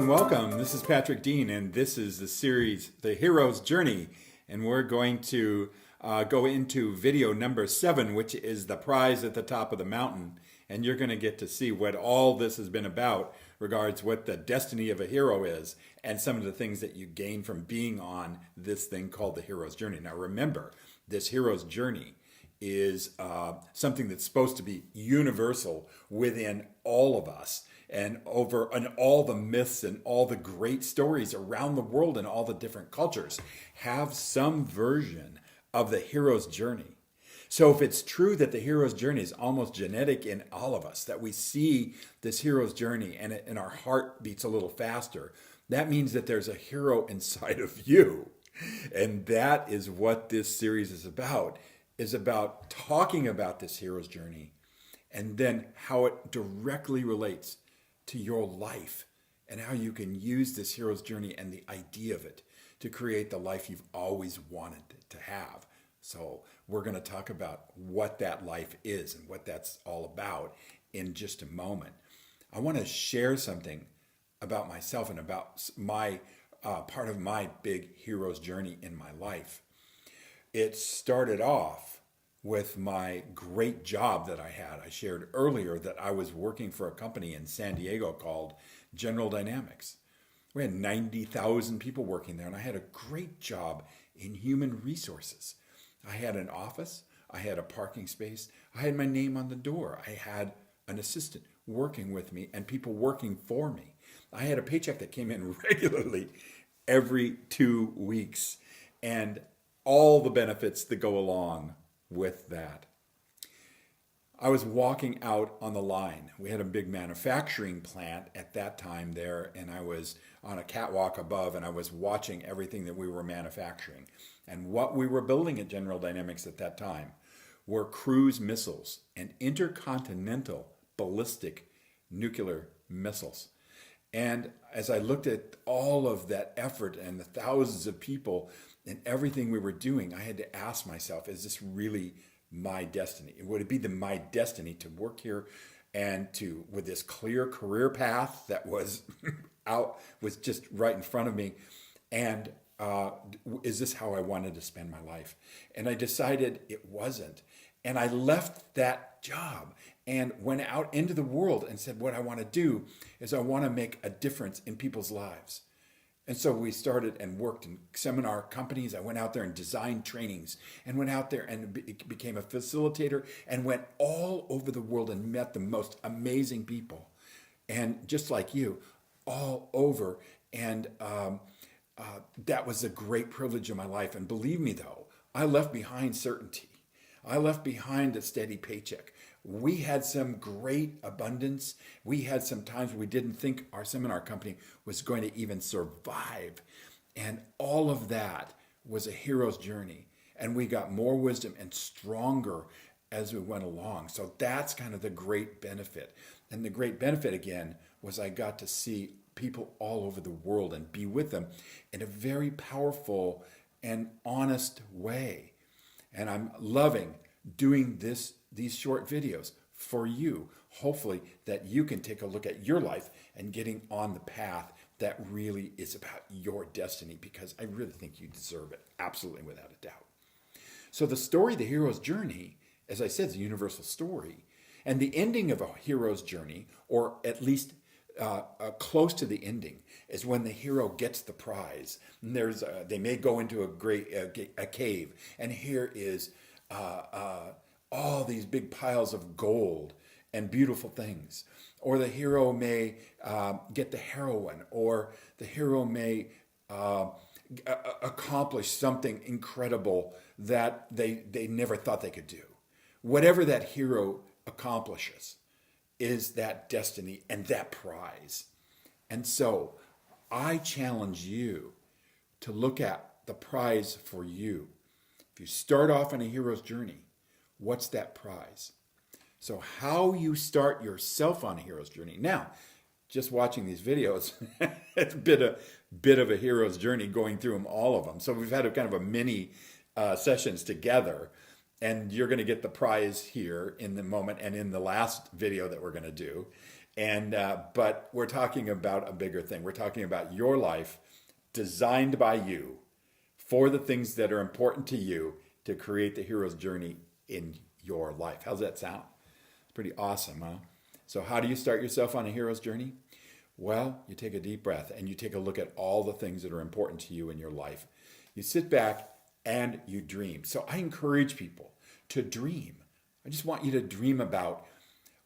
welcome. This is Patrick Dean, and this is the series, The Hero's Journey. And we're going to go into video number 7, which is the prize at the top of the mountain. And you're going to get to see what all this has been about, regards what the destiny of a hero is, and some of the things that you gain from being on this thing called the hero's journey. Now remember, this hero's journey is something that's supposed to be universal within all of us, and all the myths and all the great stories around the world and all the different cultures have some version of the hero's journey. So if it's true that the hero's journey is almost genetic in all of us, that we see this hero's journey and our heart beats a little faster, that means that there's a hero inside of you. And that is what this series is about talking about this hero's journey and then how it directly relates to your life and how you can use this hero's journey and the idea of it to create the life you've always wanted to have. So we're going to talk about what that life is and what that's all about in just a moment. I want to share something about myself and about my part of my big hero's journey in my life. It started off with my great job that I had. I shared earlier that I was working for a company in San Diego called General Dynamics. We had 90,000 people working there, and I had a great job in human resources. I had an office, I had a parking space, I had my name on the door, I had an assistant working with me and people working for me. I had a paycheck that came in regularly every 2 weeks, and all the benefits that go along with that. I was walking out on the line. We had a big manufacturing plant at that time there, and I was on a catwalk above, and I was watching everything that we were manufacturing. And what we were building at General Dynamics at that time were cruise missiles and intercontinental ballistic nuclear missiles. And as I looked at all of that effort and the thousands of people and everything we were doing, I had to ask myself, is this really my destiny? Would it be my destiny to work here and with this clear career path that was was just right in front of me? And is this how I wanted to spend my life? And I decided it wasn't. And I left that job and went out into the world and said, what I want to do is I want to make a difference in people's lives. And so we started and worked in seminar companies. I went out there and designed trainings and went out there and became a facilitator and went all over the world and met the most amazing people. And just like you, all over. And that was a great privilege of my life. And believe me, though, I left behind certainty. I left behind a steady paycheck. We had some great abundance. We had some times where we didn't think our seminar company was going to even survive. And all of that was a hero's journey. And we got more wisdom and stronger as we went along. So that's kind of the great benefit. And the great benefit, again, was I got to see people all over the world and be with them in a very powerful and honest way. And I'm loving doing these short videos for you, hopefully that you can take a look at your life and getting on the path that really is about your destiny, because I really think you deserve it, absolutely, without a doubt. So the story, The Hero's Journey, as I said, is a universal story. And the ending of a hero's journey, or at least close to the ending, is when the hero gets the prize. And they may go into a cave, and here is all these big piles of gold and beautiful things. Or the hero may get the heroine, or the hero may accomplish something incredible that they never thought they could do. Whatever that hero accomplishes is that destiny and that prize. And so I challenge you to look at the prize for you. If you start off on a hero's journey, what's that prize? So how you start yourself on a hero's journey. Now, just watching these videos, it's been a bit of a hero's journey going through them, all of them. So we've had a kind of a mini sessions together, and you're going to get the prize here in the moment and in the last video that we're going to do. And but we're talking about a bigger thing. We're talking about your life designed by you for the things that are important to you to create the hero's journey in your life. How's that sound? It's pretty awesome, huh? So how do you start yourself on a hero's journey? Well, you take a deep breath and you take a look at all the things that are important to you in your life. You sit back and you dream. So I encourage people to dream. I just want you to dream about,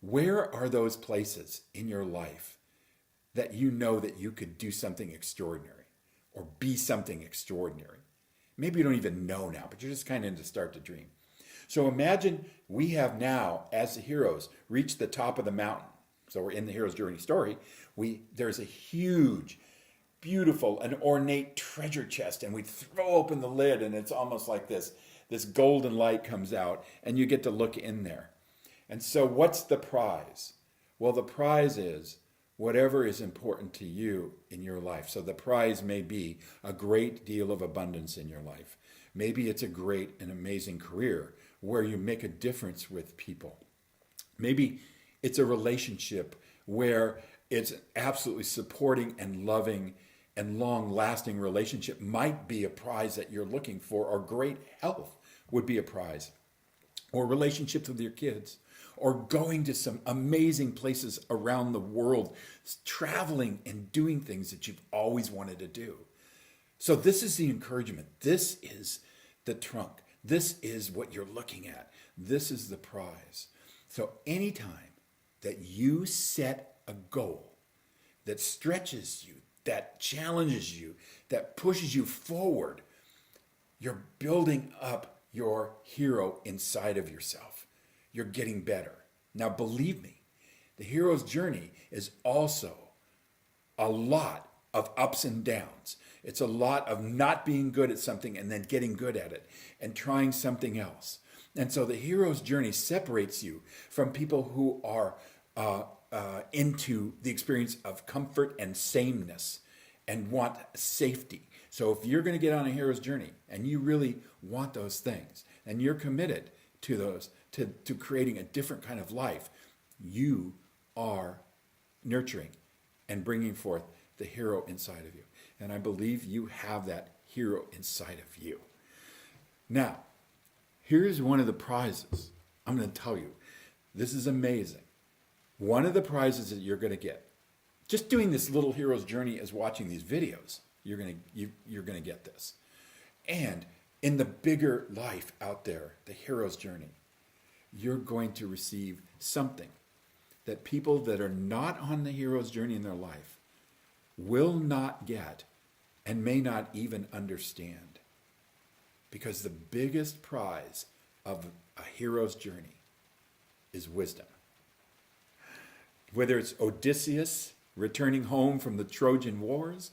where are those places in your life that you know that you could do something extraordinary or be something extraordinary? Maybe you don't even know now, but you're just kind of to start to dream. So imagine we have now, as the heroes, reached the top of the mountain. So we're in the hero's journey story. There's a huge, beautiful, and ornate treasure chest, and we throw open the lid, and it's almost like this golden light comes out, and you get to look in there. And so what's the prize? Well, the prize is whatever is important to you in your life. So the prize may be a great deal of abundance in your life. Maybe it's a great and amazing career where you make a difference with people. Maybe it's a relationship where it's absolutely supporting and loving and long-lasting relationship might be a prize that you're looking for, or great health would be a prize, or relationships with your kids, or going to some amazing places around the world, traveling and doing things that you've always wanted to do. So this is the encouragement. This is the trunk. This is what you're looking at. This is the prize. So anytime that you set a goal that stretches you, that challenges you, that pushes you forward, you're building up your hero inside of yourself. You're getting better. Now, believe me, the hero's journey is also a lot of ups and downs. It's a lot of not being good at something and then getting good at it and trying something else. And so the hero's journey separates you from people who are into the experience of comfort and sameness and want safety. So if you're going to get on a hero's journey and you really want those things and you're committed to those, to creating a different kind of life, you are nurturing and bringing forth the hero inside of you. And I believe you have that hero inside of you. Now, here's one of the prizes. I'm going to tell you, this is amazing. One of the prizes that you're going to get, just doing this little hero's journey is watching these videos. You're going to get this. And in the bigger life out there, the hero's journey, you're going to receive something that people that are not on the hero's journey in their life will not get and may not even understand. Because the biggest prize of a hero's journey is wisdom. Whether it's Odysseus returning home from the Trojan Wars,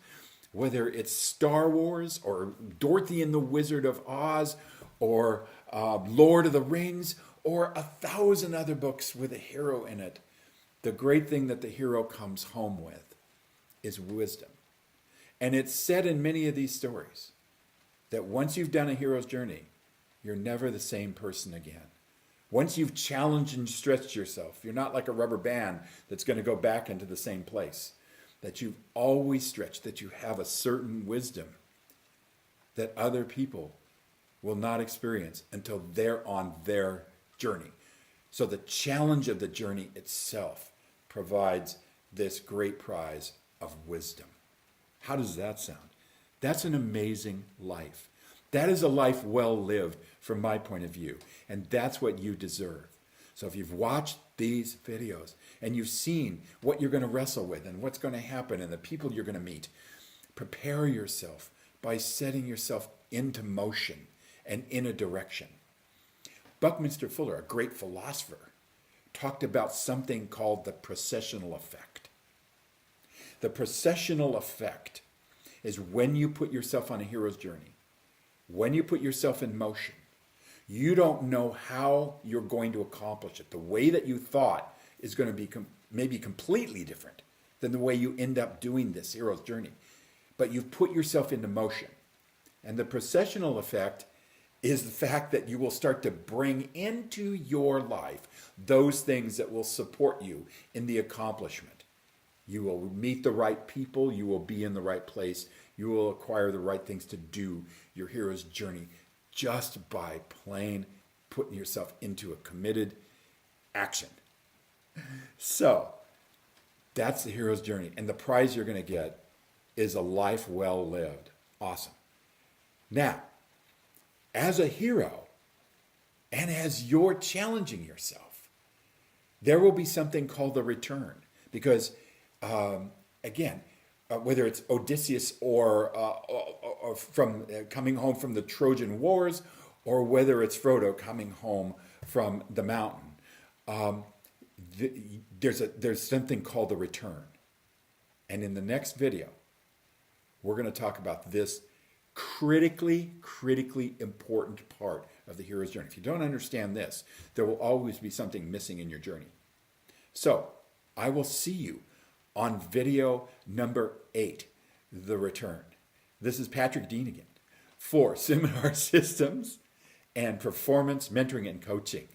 whether it's Star Wars or Dorothy and the Wizard of Oz or Lord of the Rings or 1,000 other books with a hero in it, the great thing that the hero comes home with is wisdom. And it's said in many of these stories that once you've done a hero's journey, you're never the same person again. Once you've challenged and stretched yourself, you're not like a rubber band that's going to go back into the same place. That you've always stretched, that you have a certain wisdom that other people will not experience until they're on their journey. So the challenge of the journey itself provides this great prize of wisdom. How does that sound? That's an amazing life. That is a life well lived from my point of view. And that's what you deserve. So if you've watched these videos and you've seen what you're going to wrestle with and what's going to happen and the people you're going to meet, prepare yourself by setting yourself into motion and in a direction. Buckminster Fuller, a great philosopher, talked about something called the processional effect. The processional effect is when you put yourself on a hero's journey, when you put yourself in motion, you don't know how you're going to accomplish it. The way that you thought is going to be maybe completely different than the way you end up doing this hero's journey. But you've put yourself into motion. And the processional effect is the fact that you will start to bring into your life those things that will support you in the accomplishment. You will meet the right people, you will be in the right place, you will acquire the right things to do your hero's journey just by plain putting yourself into a committed action. So, that's the hero's journey. And the prize you're going to get is a life well lived. Awesome. Now, as a hero, and as you're challenging yourself, there will be something called the return. Because, again, whether it's Odysseus or from coming home from the Trojan Wars, or whether it's Frodo coming home from the mountain, there's something called the return. And in the next video, we're going to talk about this critically important part of the hero's journey. If you don't understand this, there will always be something missing in your journey. So, I will see you on video number 8, The Return. This is Patrick Dean again for Seminar Systems and Performance Mentoring and Coaching.